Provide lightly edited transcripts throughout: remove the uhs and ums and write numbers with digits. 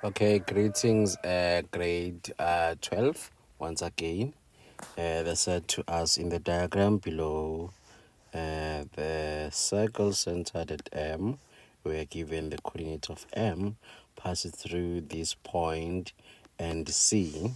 Okay, greetings, grade 12. Once again, they said to us in the diagram below, the circle centered at M, we are given the coordinate of M, passes through this point and C.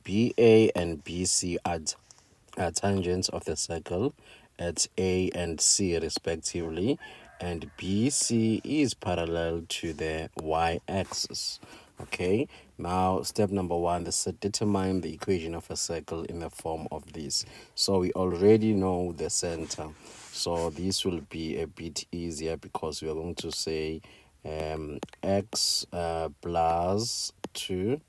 BA and BC are tangents of the circle at A and C respectively, and BC is parallel to the y-axis. Okay, now step number one, let's determine the equation of a circle in the form of this. So we already know the center, so this will be a bit easier because we are going to say x plus 2.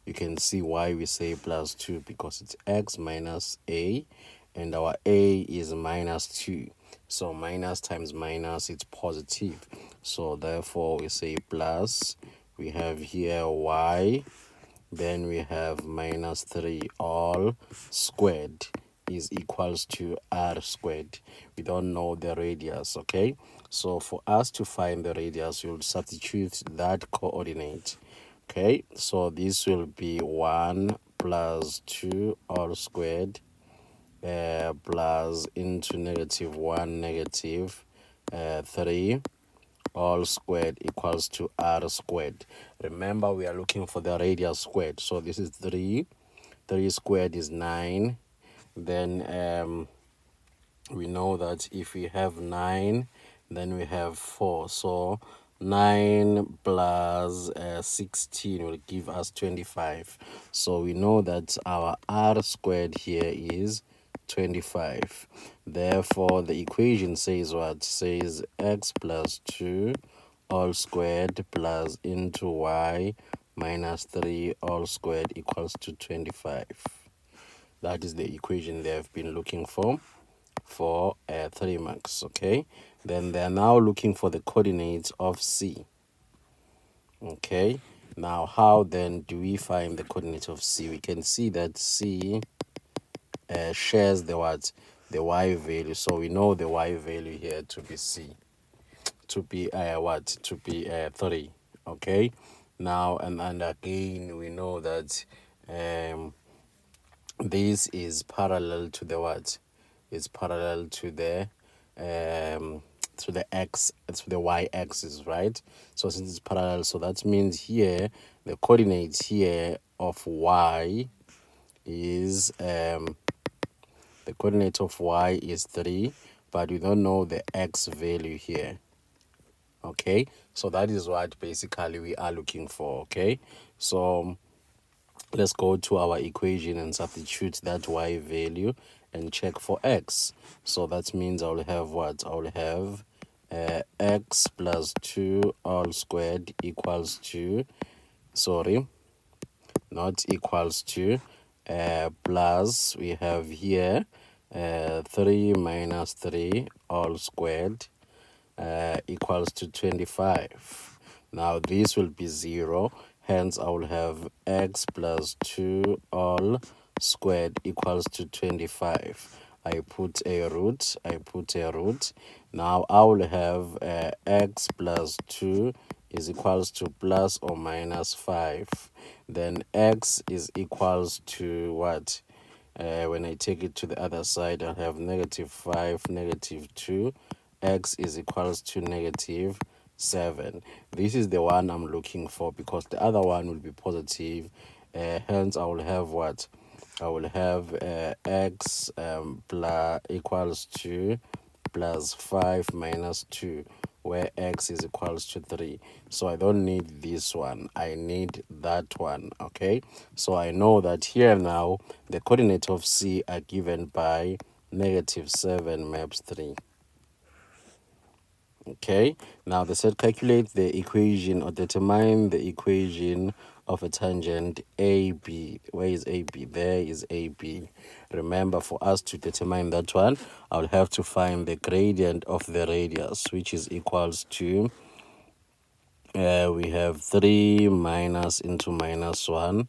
You can see why we say plus 2, because it's x minus a, and our a is minus 2. So minus times minus, it's positive. So therefore we say plus, we have here y, then we have minus 3 all squared is equals to r squared. We don't know the radius, okay? So for us to find the radius, we'll substitute that coordinate. Okay, so this will be 1 plus 2 all squared plus into negative 1 negative 3 all squared equals to r squared. Remember, we are looking for the radius squared. So this is 3. 3 squared is 9. Then we know that if we have 9, then we have 4. So 9 plus 16 will give us 25. So we know that our r squared here is 25. Therefore, the equation says what? Says x plus 2 all squared plus into y minus 3 all squared equals to 25. That is the equation they have been looking for 3 marks. Okay, then they are now looking for the coordinates of C. Okay, now how then do we find the coordinate of C? We can see that C shares the what? The y value. So we know the y value here to be C, to be what? To be 3. Okay, now and again we know that this is parallel to the what? It's parallel to the x, to the y-axis, right? So since it's parallel, so that means here the coordinates here of y is the coordinate of y is 3, but we don't know the x value here. Okay, so that is what basically we are looking for. Okay, so let's go to our equation and substitute that y value and check for x. So that means I'll have what? I'll have x plus 2 all squared equals to, sorry, not equals to, plus we have here 3 minus 3 all squared equals to 25. Now this will be 0, hence I will have x plus 2 all squared equals to 25. I put a root. Now I will have x plus 2 is equals to plus or minus 5. Then x is equals to what? When I take it to the other side, I'll have negative 5, negative 2. X is equals to negative 7. This is the one I'm looking for because the other one will be positive. Hence, I will have what? I will have x plus equals to plus 5 minus 2, where x is equals to 3. So I don't need this one, I need that one. Okay, so I know that here now the coordinate of C are given by negative 7 maps 3. Okay, now they said calculate the equation or determine the equation of a tangent AB. Where is AB? There is AB. Remember, for us to determine that one, I'll have to find the gradient of the radius, which is equals to, we have 3 minus into minus 1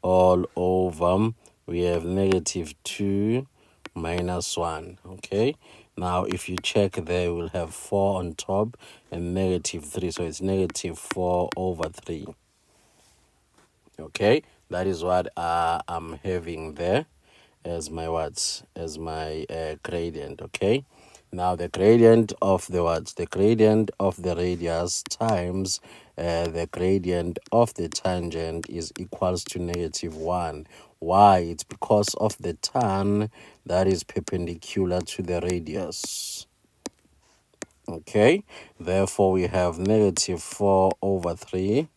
all over, we have negative 2 minus 1. Okay, now if you check there, we'll have 4 on top and negative 3, so it's negative 4 over 3. Okay, that is what I'm having there as my what? As my gradient. Okay, now the gradient of the what? The gradient of the radius times the gradient of the tangent is equals to -1. Why? It's because of the tan that is perpendicular to the radius. Okay, therefore we have -4/3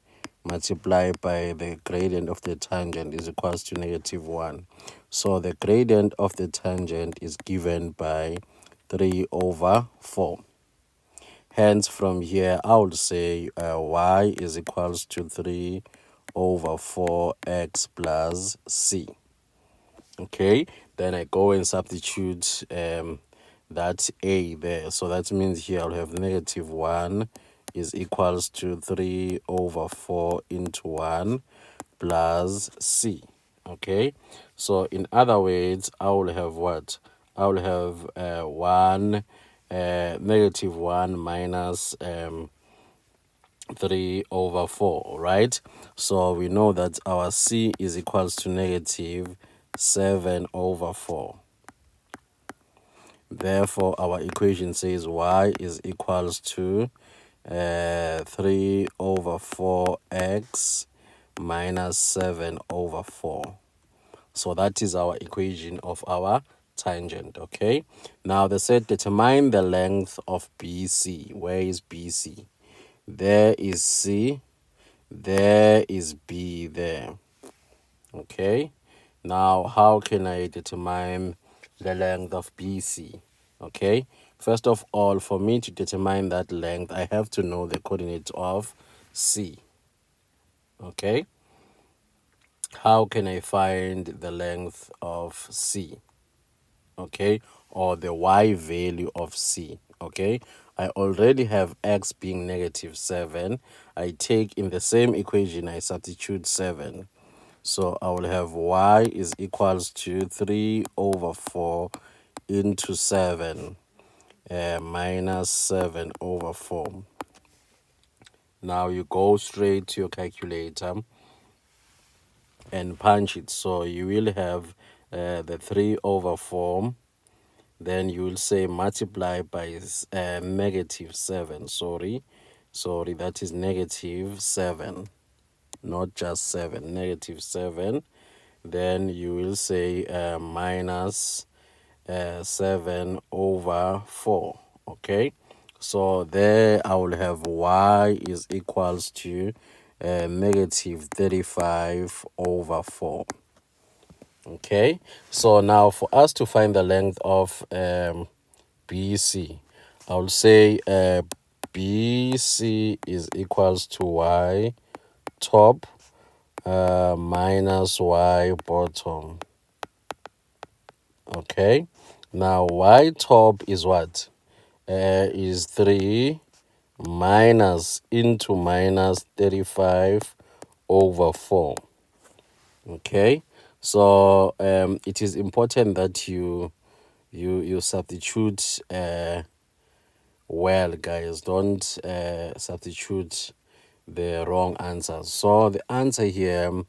multiplied by the gradient of the tangent is equals to -1. So the gradient of the tangent is given by 3/4. Hence from here I would say y is equals to 3/4x plus c. Okay, then I go and substitute that a there. So that means here I'll have -1 is equals to 3/4 into 1 plus c. Okay, so in other words, I will have what? I will have 1 minus 3/4, right? So we know that our c is equals to -7/4. Therefore, our equation says y is equals to 3/4x minus 7/4. So that is our equation of our tangent. Okay, now they said determine the length of BC. Where is BC? There is C, there is B there. Okay, now how can I determine the length of BC? Okay, first of all, for me to determine that length, I have to know the coordinates of C. Okay, how can I find the length of C? Okay, or the y value of C. Okay, I already have x being -7. I take in the same equation, I substitute 7. So I will have y is equals to 3/4 into 7 minus 7/4. Now you go straight to your calculator and punch it. So you will have the 3/4. Then you will say multiply by -7. Sorry, that is -7, not just 7, -7. Then you will say minus 7/4. Okay, so there I will have y is equals to -35/4. Okay, so now for us to find the length of BC, I will say BC is equals to y top minus y bottom. Okay, now y top is what? Is 3 minus into minus 35/4. Okay, so it is important that you substitute well, guys. Don't substitute the wrong answers. So the answer here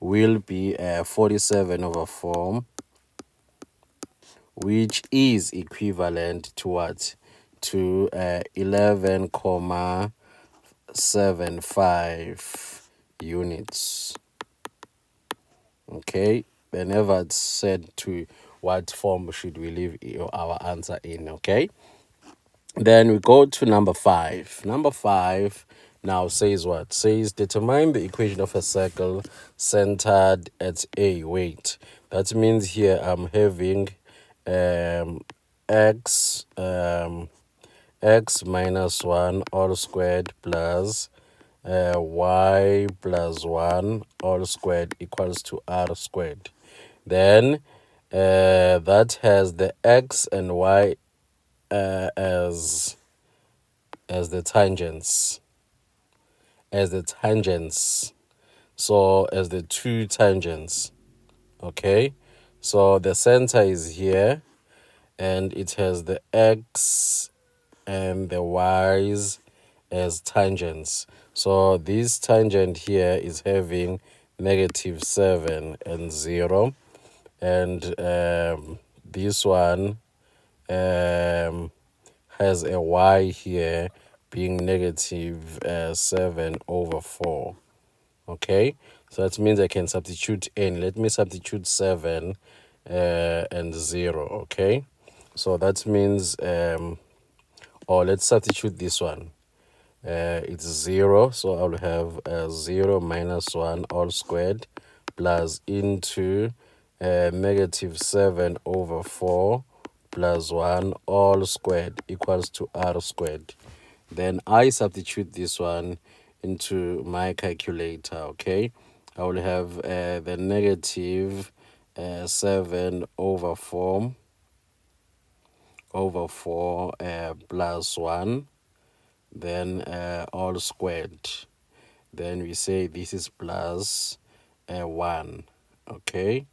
will be 47/4, which is equivalent to what? To 11,75 units. Okay, they never said to what form should we leave our answer in. Okay, then we go to number 5. Number 5 now says what? Says determine the equation of a circle centered at A. Wait, that means here I'm having x x minus 1 all squared plus y plus 1 all squared equals to r squared. Then that has the x and y as the tangents, so as the two tangents. Okay, so the center is here and it has the x and the y's as tangents. So this tangent here is having -7 and 0, and this one has a y here being -7/4. Okay, so that means I can substitute in. Let me substitute 7 and 0. Okay, so that means or let's substitute this one. It's 0, so I'll have 0 minus 1 all squared plus into -7/4 plus 1 all squared equals to r squared. Then I substitute this one into my calculator. Okay, I will have the -7/4 plus 1, then all squared. Then we say this is plus 1. Okay,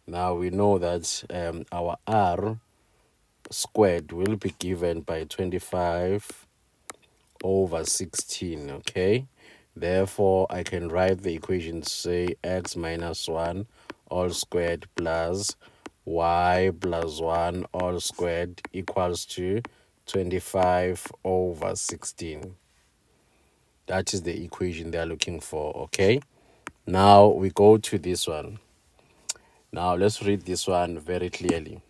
now we know that our r squared will be given by 25/16. Okay, therefore I can write the equation to say x minus 1 all squared plus y plus 1 all squared equals to 25/16. That is the equation they are looking for. Okay, now we go to this one. Now let's read this one very clearly.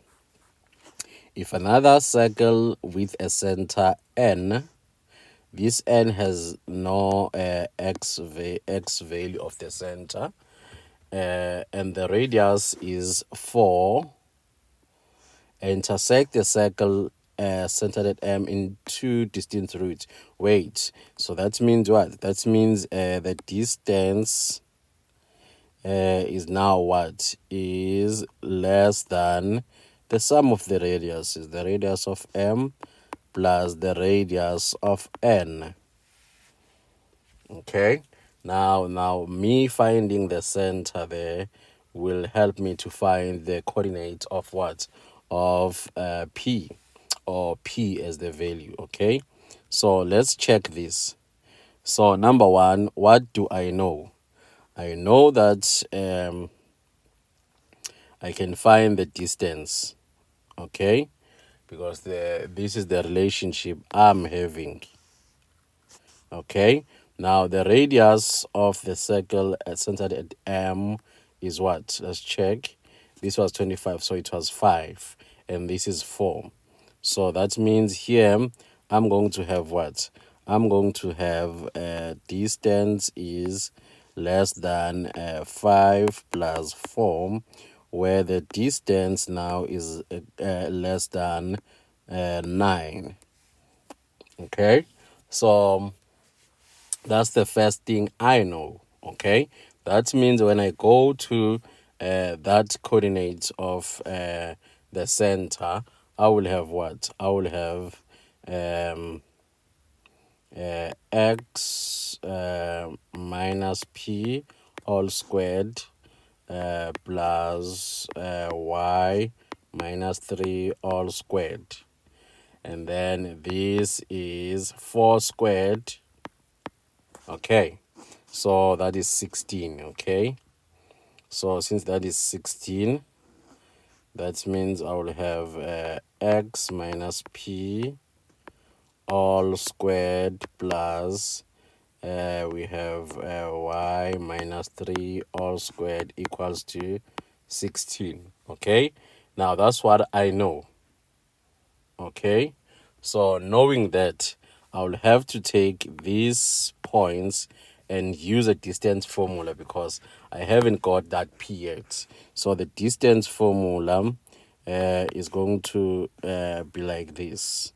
If another circle with a center n, this n has no x value of the center, and the radius is 4, intersect the circle centered at M in two distinct routes. Wait, so that means what? That means the distance is now what? Is less than the sum of the radius. Is the radius of M plus the radius of N. Okay, now me finding the center there will help me to find the coordinate of what? Of P, or P as the value. Okay, so let's check this. So number one, what do I know? I know that I can find the distance. Okay, because this is the relationship I'm having. Okay, now the radius of the circle centered at M is what? Let's check. This was 25, so it was 5, and this is 4. So that means here I'm going to have what? I'm going to have distance is less than 5 plus 4, where the distance now is less than 9. Okay, so that's the first thing I know. Okay, that means when I go to that coordinate of the center, I will have what? I will have x minus p all squared plus y minus 3 all squared. And then this is 4 squared. Okay, so that is 16. Okay, so since that is 16, that means I will have x minus p all squared plus we have y minus 3 all squared equals to 16. Okay, now that's what I know. Okay, so knowing that, I'll have to take these points and use a distance formula because I haven't got that p yet. So the distance formula is going to be like this.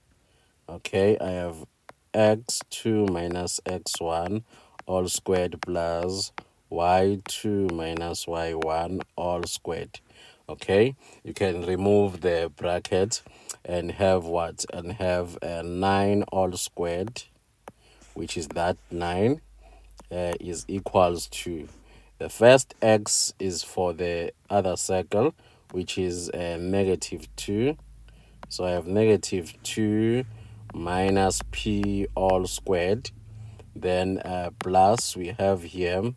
Okay, I have x2 minus x1 all squared plus y2 minus y1 all squared. Okay, you can remove the bracket and have what? And have 9 all squared, which is that 9 is equals to the first x is for the other circle, which is -2. So I have -2 minus p all squared. Then plus we have here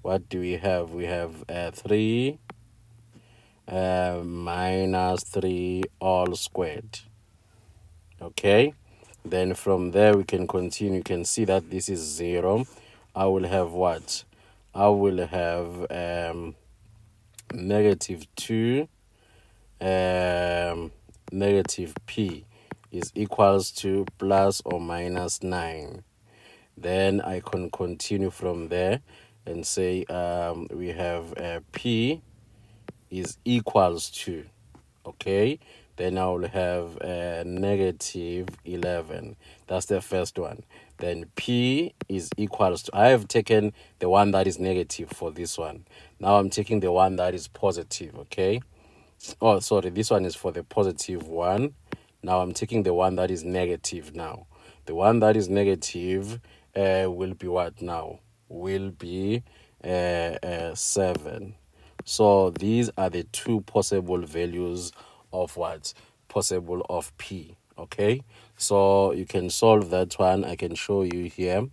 what do we have? We have 3 minus 3 all squared. Okay, then from there we can continue. You can see that this is 0. I will have what? I will have negative 2 negative p is equals to plus or minus 9. Then I can continue from there and say we have p is equals to, okay, then I will have negative 11. That's the first one. Then p is equals to, I have taken the one that is negative for this one. Now I'm taking the one that is positive, okay. Oh, sorry, this one is for the positive one. Now I'm taking the one that is negative now. The one that is negative will be what now? Will be 7. So these are the two possible values of what? Possible of P. Okay, so you can solve that one. I can show you here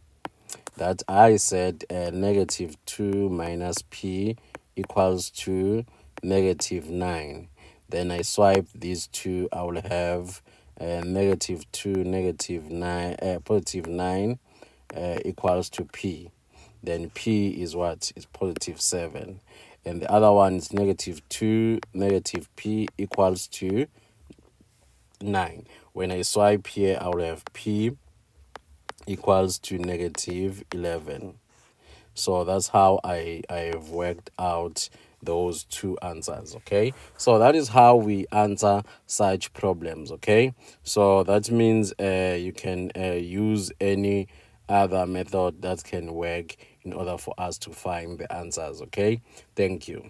that I said negative 2 minus p equals to negative 9. Then I swipe these two, I will have negative 2, negative 9, positive 9 equals to p. Then p is what? Is positive 7. And the other one is negative 2, negative p equals to 9. When I swipe here, I will have p equals to negative 11. So that's how I have worked out those two answers. Okay, so that is how we answer such problems. Okay, so that means you can use any other method that can work in order for us to find the answers. Okay, thank you.